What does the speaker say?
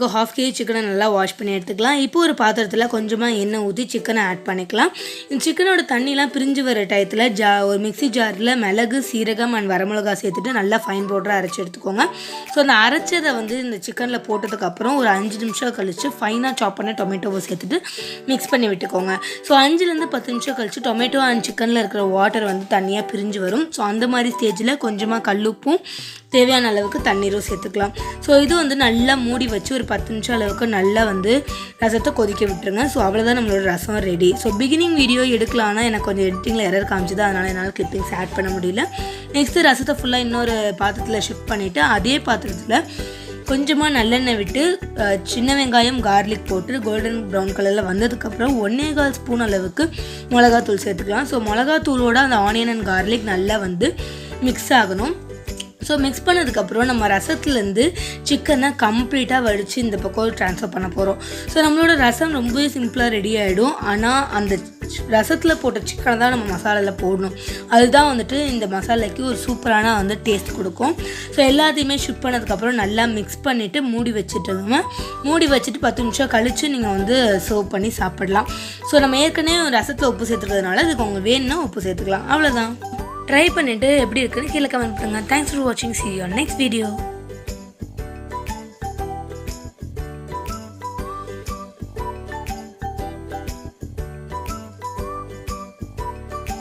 பண்ணுறதுக்கு 1/2 kg சிக்கனை நல்லா வாஷ் பண்ணி எடுத்துக்கலாம். இப்போ ஒரு பாத்திரத்தில் கொஞ்சமாக எண்ணெய் ஊற்றி சிக்கனை ஆட் பண்ணிக்கலாம். இந்த சிக்கனோட தண்ணிலாம் பிரிஞ்சு வர டயத்தில் ஒரு மிக்ஸி ஜாரில் மிளகு, சீரகம் அண்ட் வரமிளகா சேர்த்துட்டு நல்லா ஃபைன் பவுடராக அரைச்சி எடுத்துக்கோங்க. ஸோ அந்த அரைச்சதை வந்து இந்த சிக்கனில் போட்டதுக்கப்புறம் ஒரு 5 நிமிஷம் கழித்து ஃபைனாக சாப் பண்ண டொமேட்டோவை சேர்த்துட்டு மிக்ஸ் பண்ணி விட்டுக்கோங்க. ஸோ 5லேருந்து 10 நிமிஷம் கழித்து டொமேட்டோ அண்ட் சிக்கனில் இருக்கிற வாட்டர் வந்து தனியாக பிரிஞ்சு வரும். ஸோ அந்த மாதிரி ஸ்டேஜில் கொஞ்சமாக கல்லுப்பும் தேவையான அளவுக்கு தண்ணீரும் சேர்த்துக்கலாம். ஸோ இது வந்து நல்லா மூடி வச்சு ஒரு 10 நிமிஷம் அளவுக்கு நல்லா வந்து ரசத்தை கொதிக்க விட்டுருங்க. ஸோ அவ்வளோதான் நம்மளோட ரசம் ரெடி. ஸோ பிகினிங் வீடியோ எடுக்கலான்னா எனக்கு கொஞ்சம் எடிட்டிங்கில் எரர் காமிச்சுது, அதனால் என்னால் கிளிப்பிங்ஸ் ஆட் பண்ண முடியல. நெக்ஸ்ட்டு ரசத்தை ஃபுல்லாக இன்னொரு பாத்திரத்தில் ஷிஃப்ட் பண்ணிவிட்டு அதே பாத்திரத்தில் கொஞ்சமாக நல்லெண்ணெய் விட்டு சின்ன வெங்காயம், கார்லிக் போட்டு கோல்டன் ப்ரௌன் கலரில் வந்ததுக்கப்புறம் 1.25 ஸ்பூன் அளவுக்கு மிளகாத்தூள் சேர்த்துக்கலாம். ஸோ மிளகாத்தூளோட அந்த ஆனியன் அண்ட் கார்லிக் நல்லா வந்து மிக்ஸ் ஆகணும். ஸோ மிக்ஸ் பண்ணதுக்கப்புறம் நம்ம ரசத்துலேருந்து சிக்கனை கம்ப்ளீட்டாக வடித்து இந்த பக்கம் ட்ரான்ஸ்ஃபர் பண்ண போகிறோம். ஸோ நம்மளோட ரசம் ரொம்பவே சிம்பிளாக ரெடி ஆகிடும். ஆனால் அந்த ரசத்தில் போட்ட சிக்கனை தான் நம்ம மசாலாவில் போடணும். அதுதான் வந்துட்டு இந்த மசாலாக்கு ஒரு சூப்பரான வந்து டேஸ்ட் கொடுக்கும். ஸோ எல்லாத்தையுமே ஷிஃப்ட் பண்ணதுக்கப்புறம் நல்லா மிக்ஸ் பண்ணிவிட்டு மூடி வச்சுட்டுங்க. மூடி வச்சுட்டு 10 நிமிஷம் கழித்து நீங்கள் வந்து சர்வ் பண்ணி சாப்பிடலாம். ஸோ நம்ம ஏற்கனவே ரசத்தில் உப்பு சேர்த்துக்கிறதுனால இதுக்கு உங்களுக்கு வேணும்னா உப்பு சேர்த்துக்கலாம். அவ்வளோதான். ட்ரை பண்ணிவிட்டு எப்படி இருக்குன்னு கீழே கமெண்ட் பண்ணுங்கள். தேங்க்ஸ் ஃபார் வாட்சிங். See you on next video.